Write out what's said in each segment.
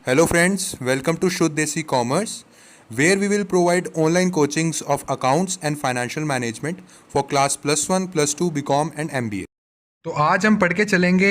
Hello friends, welcome to Shuddh Desi Commerce, where we will provide online coachings of accounts and financial management for class +1, +2, BCom and MBA. तो आज हम पढ़ के चलेंगे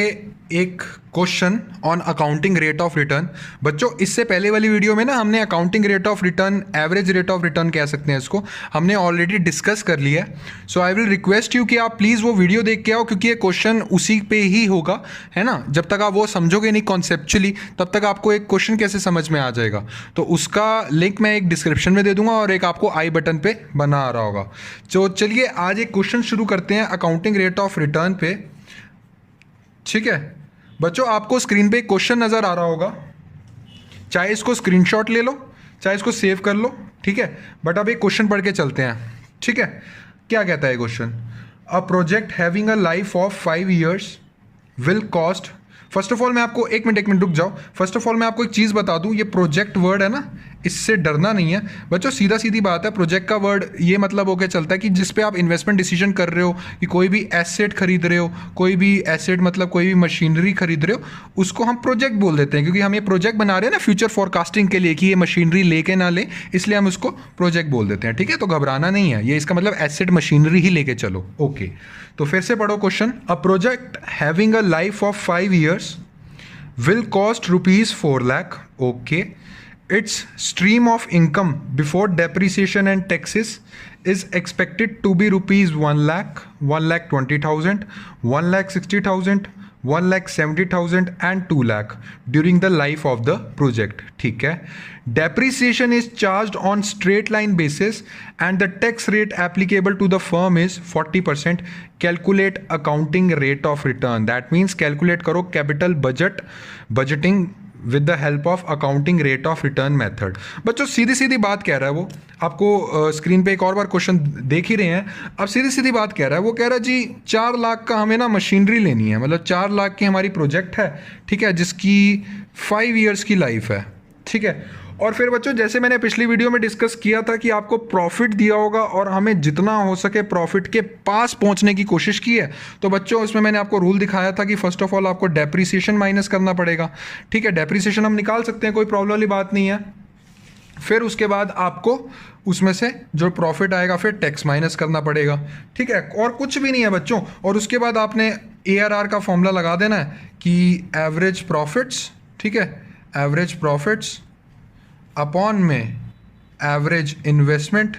एक question on accounting rate of return. बच्चों, इससे पहले वाली वीडियो में ना हमने accounting rate of return, average rate of return कह सकते हैं इसको, हमने ऑलरेडी डिस्कस कर लिया है। सो आई विल रिक्वेस्ट यू कि आप प्लीज़ वो वीडियो देख के आओ, क्योंकि ये क्वेश्चन उसी पे ही होगा, है ना। जब तक आप वो समझोगे नहीं कॉन्सेप्चुअली, तब तक आपको एक क्वेश्चन कैसे समझ में आ जाएगा। तो उसका लिंक मैं एक डिस्क्रिप्शन में दे दूंगा और एक आपको आई बटन पे बना आ रहा होगा। तो चलिए आज एक क्वेश्चन शुरू करते हैं अकाउंटिंग रेट ऑफ रिटर्न पे। ठीक है बच्चों, आपको स्क्रीन पे एक क्वेश्चन नज़र आ रहा होगा, चाहे इसको स्क्रीनशॉट ले लो, चाहे इसको सेव कर लो, ठीक है। बट अब एक क्वेश्चन पढ़ के चलते हैं, ठीक है। क्या कहता है question? A project having a life of 5 years will cost. First of all मैं आपको एक मिनट रुक जाओ। फर्स्ट ऑफ ऑल मैं आपको एक चीज़ बता दूं, ये प्रोजेक्ट वर्ड है ना, इससे डरना नहीं है बच्चों, सीधा सीधी बात है। प्रोजेक्ट का वर्ड ये मतलब होकर चलता है कि जिस पे आप इन्वेस्टमेंट डिसीजन कर रहे हो, कि कोई भी एसेट खरीद रहे हो, कोई भी एसेट मतलब कोई भी मशीनरी खरीद रहे हो, उसको हम प्रोजेक्ट बोल देते हैं, क्योंकि हम ये प्रोजेक्ट बना रहे हैं ना फ्यूचर फोरकास्टिंग के लिए, कि ये मशीनरी लेके ना ले, इसलिए हम उसको प्रोजेक्ट बोल देते हैं, ठीक है। तो घबराना नहीं है, ये इसका मतलब एसेट मशीनरी ही लेके चलो। ओके, तो फिर से पढ़ो question. A project having a life of 5 years will cost rupees 4 lakh. Okay, its stream of income before depreciation and taxes is expected to be rupees 1 lakh, 1,20,000, 1,60,000, 1,70,000 and 2 lakh during the life of the project. ठीक है। Depreciation is charged on straight line basis and the tax rate applicable to the firm is 40%. Calculate accounting rate of return. That means calculate करो capital budgeting with the help of accounting rate of return method. बच्चों सीधी सीधी बात कह रहा है वो, आपको screen पे एक और बार क्वेश्चन देख ही रहे हैं। अब सीधी सीधी बात कह रहा है वो, कह रहा है जी 4 लाख का हमें ना मशीनरी लेनी है, मतलब 4 लाख की हमारी प्रोजेक्ट है, ठीक है, जिसकी 5 years की लाइफ है, ठीक है। और फिर बच्चों जैसे मैंने पिछली वीडियो में डिस्कस किया था कि आपको प्रॉफिट दिया होगा और हमें जितना हो सके प्रॉफिट के पास पहुंचने की कोशिश की है। तो बच्चों उसमें मैंने आपको रूल दिखाया था कि फर्स्ट ऑफ ऑल आपको डेप्रीसिएशन माइनस करना पड़ेगा, ठीक है। डेप्रीसिएशन हम निकाल सकते हैं, कोई प्रॉब्लम वाली बात नहीं है। फिर उसके बाद आपको उसमें से जो प्रॉफिट आएगा फिर टैक्स माइनस करना पड़ेगा, ठीक है, और कुछ भी नहीं है बच्चों। और उसके बाद आपने ARR का फॉर्मूला लगा देना है कि एवरेज प्रॉफिट्स, ठीक है, एवरेज प्रॉफिट्स अपॉन में एवरेज इन्वेस्टमेंट,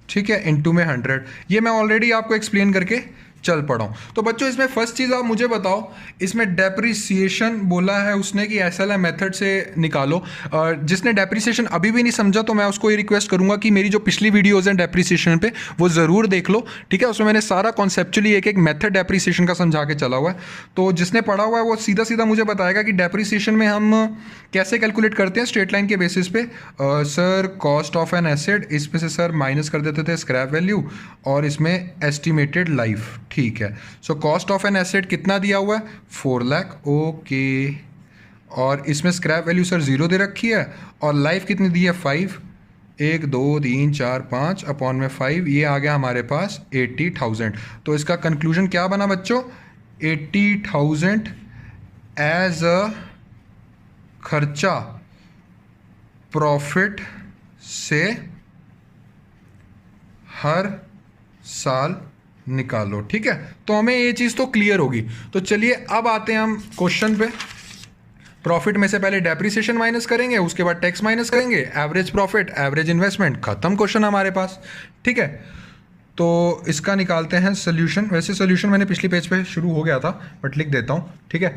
ठीक है, इनटू में 100। ये मैं ऑलरेडी आपको एक्सप्लेन करके चल पड़ा हूँ। तो बच्चों इसमें फर्स्ट चीज़ आप मुझे बताओ, इसमें डेप्रिसिएशन बोला है उसने कि SLM मेथड से निकालो। और जिसने डेप्रिसिएशन अभी भी नहीं समझा तो मैं उसको ये रिक्वेस्ट करूंगा कि मेरी जो पिछली वीडियोज़ हैं डेप्रिसिएशन पे वो ज़रूर देख लो, ठीक है। उसमें मैंने सारा कॉन्सेप्चुअली एक एक मेथड डेप्रिसिएशन का समझा के चला हुआ है। तो जिसने पढ़ा हुआ है वो सीधा सीधा मुझे बताएगा कि डेप्रिसिएशन में हम कैसे कैलकुलेट करते हैं स्ट्रेट लाइन के बेसिस पे। Sir cost of an asset, इस पे से सर माइनस कर देते थे स्क्रैप वैल्यू, और इसमें एस्टिमेटेड लाइफ, ठीक है। So cost of an asset कितना दिया हुआ है? 4 लाख, ओके। और इसमें स्क्रैप वैल्यू सर 0 दे रखी है, और लाइफ कितनी दी है? 5, 1 2 3 4 5 अपॉन में 5, ये आ गया हमारे पास 80,000। तो इसका कंक्लूजन क्या बना बच्चों? 80,000 एज अ खर्चा प्रॉफिट से हर साल निकालो, ठीक है। तो हमें ये चीज़ तो क्लियर होगी। तो चलिए अब आते हैं हम क्वेश्चन पे। प्रॉफिट में से पहले डेप्रिसिएशन माइनस करेंगे, उसके बाद टैक्स माइनस करेंगे, एवरेज प्रॉफिट, एवरेज इन्वेस्टमेंट, खत्म क्वेश्चन हमारे पास, ठीक है। तो इसका निकालते हैं सोल्यूशन। वैसे सोल्यूशन मैंने पिछली पेज पे शुरू हो गया था, बट लिख देता हूँ, ठीक है।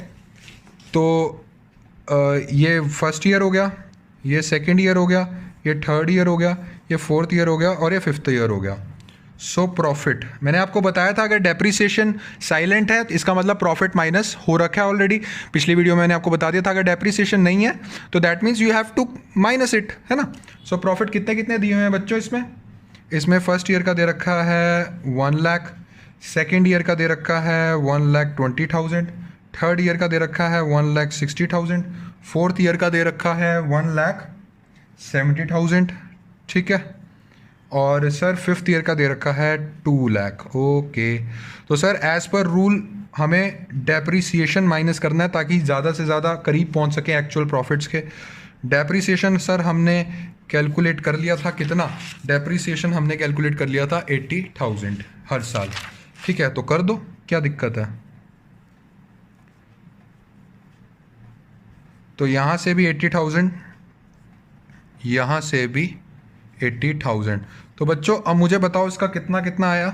तो ये फर्स्ट ईयर हो गया, ये सेकेंड ईयर हो गया, ये थर्ड ईयर हो गया, ये फोर्थ ईयर हो गया, और ये फिफ्थ ईयर हो गया। सो प्रॉफिट मैंने आपको बताया था, अगर डेप्रिसिएशन साइलेंट है तो इसका मतलब प्रॉफिट माइनस हो रखा है ऑलरेडी। पिछली वीडियो में मैंने आपको बता दिया था अगर डेप्रिसिएशन नहीं है तो that means you have to minus it, है ना। सो प्रॉफिट कितने कितने दिए हुए हैं बच्चों इसमें फर्स्ट ईयर का दे रखा है 1 लाख, सेकेंड ईयर का दे रखा है 1,20,000, थर्ड ईयर का दे रखा है 1,60,000, फोर्थ ईयर का दे रखा है 1,70,000, ठीक है। और सर फिफ्थ ईयर का दे रखा है 2 लाख, ओके। तो सर एज पर रूल हमें डेप्रिसिएशन माइनस करना है ताकि ज़्यादा से ज़्यादा करीब पहुंच सके एक्चुअल प्रॉफिट्स के। डेप्रिसिएशन सर हमने कैलकुलेट कर लिया था कितना, डेप्रिसिएशन हमने कैलकुलेट कर लिया था 80,000 हर साल। ठीक है, तो कर दो, क्या दिक्कत है। तो यहाँ से भी 80,000, यहाँ से भी 80,000। तो बच्चों अब मुझे बताओ इसका कितना कितना आया।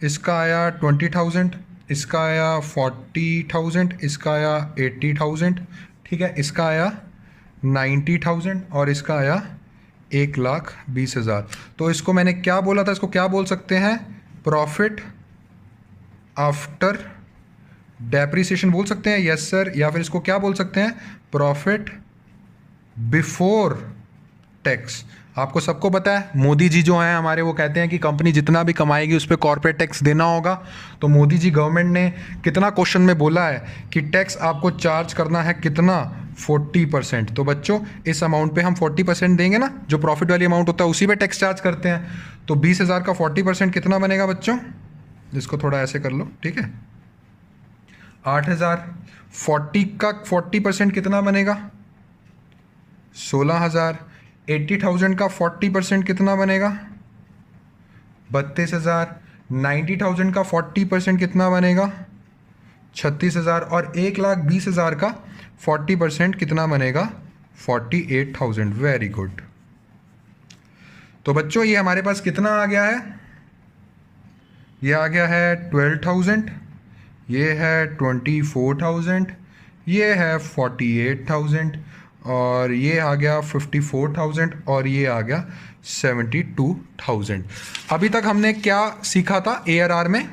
इसका आया 20,000, इसका आया 40,000, इसका आया 80,000, ठीक है, इसका आया 90,000 और इसका आया 1,20,000। तो इसको मैंने क्या बोला था, इसको क्या बोल सकते हैं, प्रॉफिट आफ्टर डेप्रिसिएशन बोल सकते हैं, यस सर। या फिर इसको क्या बोल सकते हैं, प्रॉफिट बिफोर टैक्स। आपको सबको पता है मोदी जी जो हैं हमारे, वो कहते हैं कि कंपनी जितना भी कमाएगी उस पर कॉर्पोरेट टैक्स देना होगा। तो मोदी जी गवर्नमेंट ने कितना क्वेश्चन में बोला है कि टैक्स आपको चार्ज करना है कितना, 40%। तो बच्चों इस अमाउंट पे हम 40% देंगे ना, जो प्रॉफिट वाली अमाउंट होता है उसी पे टैक्स चार्ज करते हैं। तो 20,000 का 40% कितना बनेगा बच्चों, इसको थोड़ा ऐसे कर लो, ठीक है, 8,000। 40 का 40% कितना बनेगा, 16,000। 80,000 का 40% कितना बनेगा, 32,000। 90,000 का 40% कितना बनेगा, 36,000। और 1,20,000 का 40% कितना बनेगा, 48,000। Very good. तो बच्चों ये हमारे पास कितना आ गया है, ये आ गया है 12,000, ये है 24,000, ये है 48,000 और ये आ गया 54,000 और ये आ गया 72,000। अभी तक हमने क्या सीखा था ARR में,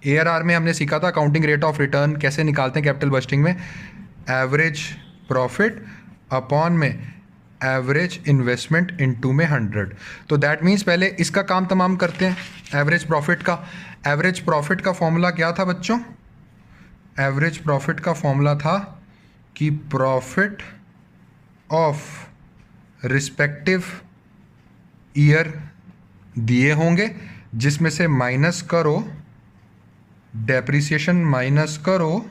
ARR में हमने सीखा था अकाउंटिंग रेट ऑफ रिटर्न कैसे निकालते हैं कैपिटल बस्टिंग में, एवरेज प्रॉफिट अपॉन में एवरेज इन्वेस्टमेंट इनटू में 100। तो दैट मीन्स पहले इसका काम तमाम करते हैं एवरेज प्रॉफिट का। एवरेज प्रॉफिट का फॉर्मूला क्या था बच्चों, एवरेज प्रॉफिट का फॉर्मूला था कि प्रॉफिट ऑफ रिस्पेक्टिव ईयर दिए होंगे जिसमें से माइनस करो डेप्रिसिएशन, माइनस करो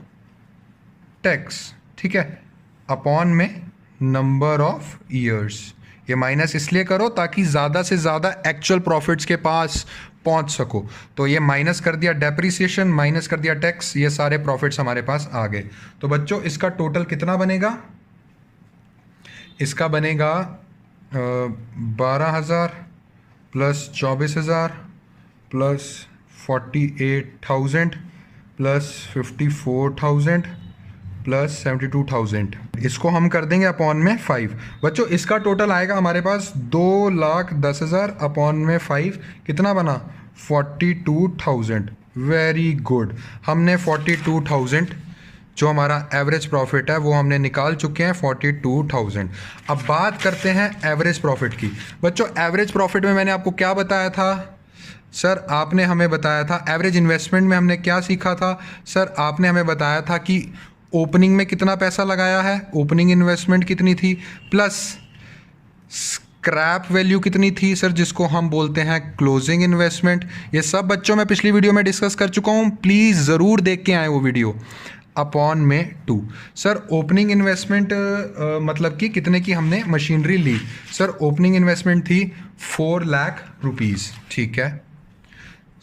टैक्स, ठीक है, अपॉन में नंबर ऑफ ईयर्स। ये माइनस इसलिए करो ताकि ज़्यादा से ज़्यादा एक्चुअल प्रॉफिट्स के पास पहुंच सको। तो ये माइनस कर दिया डेप्रिसिएशन, माइनस कर दिया टैक्स, ये सारे प्रॉफिट्स हमारे पास आ गए। तो बच्चों इसका टोटल कितना बनेगा, इसका बनेगा 12,000 प्लस 24,000 प्लस 48,000 प्लस 54,000 प्लस 72,000। इसको हम कर देंगे अपॉन में 5। बच्चों इसका टोटल आएगा हमारे पास 2,10,000 अपॉन में 5, कितना बना 42,000। वेरी गुड, हमने 42,000 जो हमारा एवरेज प्रॉफिट है वो हमने निकाल चुके हैं 42,000। अब बात करते हैं एवरेज प्रॉफिट की। बच्चों एवरेज प्रॉफिट में मैंने आपको क्या बताया था सर, आपने हमें बताया था एवरेज इन्वेस्टमेंट में हमने क्या सीखा था सर, आपने हमें बताया था कि ओपनिंग में कितना पैसा लगाया है, ओपनिंग इन्वेस्टमेंट कितनी थी, प्लस स्क्रैप वैल्यू कितनी थी सर, जिसको हम बोलते हैं क्लोजिंग इन्वेस्टमेंट। ये सब बच्चों मैं पिछली वीडियो में डिस्कस कर चुका हूँ, प्लीज़ ज़रूर देख के आए वो वीडियो। अपॉन में 2 सर, ओपनिंग इन्वेस्टमेंट मतलब कि कितने की हमने मशीनरी ली सर, ओपनिंग इन्वेस्टमेंट थी 4 लाख रुपीज़, ठीक है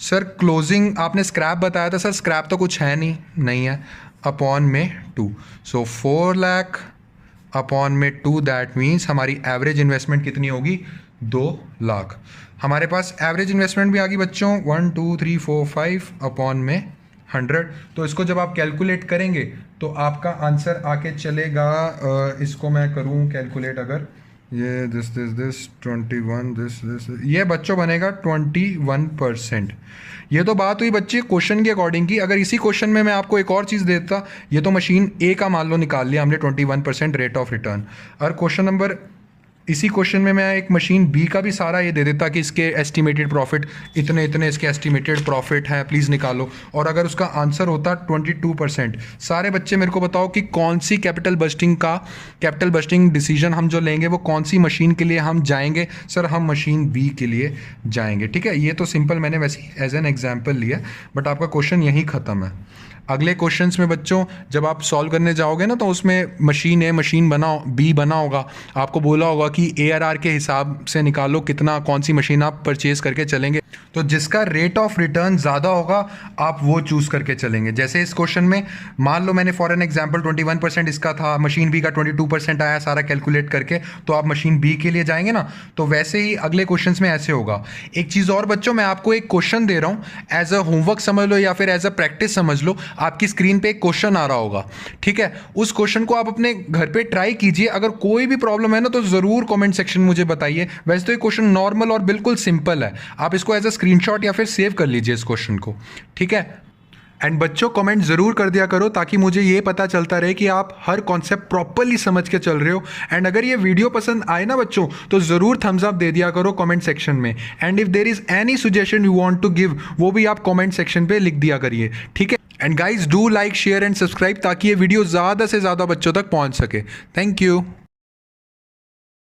सर। क्लोजिंग आपने स्क्रैप बताया था सर, स्क्रैप तो कुछ है नहीं है, अपॉन में 2। सो 4 लाख अपॉन में 2, दैट मीन्स हमारी एवरेज इन्वेस्टमेंट कितनी होगी, 2 लाख। हमारे पास एवरेज इन्वेस्टमेंट भी आ गई बच्चों 1 2 3 4 5 अपॉन में 100। तो इसको जब आप कैलकुलेट करेंगे तो आपका आंसर आके चलेगा, इसको मैं करूँ कैलकुलेट, अगर ये दिस 21 दिस ये बच्चों बनेगा 21%। ये तो बात हुई बच्चे क्वेश्चन के अकॉर्डिंग की। अगर इसी क्वेश्चन में मैं आपको एक और चीज़ देता, ये तो मशीन ए का मान लो निकाल लिया हमने 21% रेट ऑफ रिटर्न। और क्वेश्चन नंबर इसी क्वेश्चन में मैं एक मशीन बी का भी सारा ये दे देता कि इसके एस्टिमेटेड प्रॉफिट इतने इतने इसके एस्टिमेटेड प्रॉफिट हैं, प्लीज़ निकालो। और अगर उसका आंसर होता 22%, सारे बच्चे मेरे को बताओ कि कौन सी कैपिटल बस्टिंग डिसीजन हम जो लेंगे वो कौन सी मशीन के लिए हम जाएंगे। सर हम मशीन बी के लिए जाएंगे। ठीक है, ये तो सिंपल मैंने वैसे एज एन एग्जाम्पल लिया, बट आपका क्वेश्चन यहीं ख़त्म है। अगले क्वेश्चंस में बच्चों जब आप सॉल्व करने जाओगे ना, तो उसमें मशीन ए मशीन बी बना होगा, आपको बोला होगा कि ARR के हिसाब से निकालो कितना कौन सी मशीन आप परचेज करके चलेंगे। तो जिसका रेट ऑफ रिटर्न ज़्यादा होगा आप वो चूज़ करके चलेंगे। जैसे इस क्वेश्चन में मान लो मैंने फॉर एन एग्जाम्पल 21% इसका था, मशीन बी का 22% आया सारा कैलकुलेट करके, तो आप मशीन बी के लिए जाएंगे ना। तो वैसे ही अगले क्वेश्चंस में ऐसे होगा। एक चीज़ और बच्चों, मैं आपको एक क्वेश्चन दे रहा हूँ, एज अ होमवर्क समझ लो या फिर एज अ प्रैक्टिस समझ लो। आपकी स्क्रीन पे एक क्वेश्चन आ रहा होगा, ठीक है, उस क्वेश्चन को आप अपने घर पे ट्राई कीजिए। अगर कोई भी प्रॉब्लम है ना तो ज़रूर कमेंट सेक्शन में मुझे बताइए। वैसे तो ये क्वेश्चन नॉर्मल और बिल्कुल सिंपल है, आप इसको एज अ स्क्रीनशॉट या फिर सेव कर लीजिए इस क्वेश्चन को, ठीक है। एंड बच्चों कमेंट ज़रूर कर दिया करो ताकि मुझे ये पता चलता रहे कि आप हर कॉन्सेप्ट प्रॉपरली समझ के चल रहे हो। एंड अगर ये वीडियो पसंद आए ना बच्चों तो ज़रूर थम्स अप दे दिया करो कमेंट सेक्शन में। And if there is any suggestion you want to give, वो भी आप कमेंट सेक्शन पे लिख दिया करिए, ठीक है। And guys do like share and subscribe ताकि ये वीडियो ज़्यादा से ज़्यादा बच्चों तक पहुँच सके। Thank you.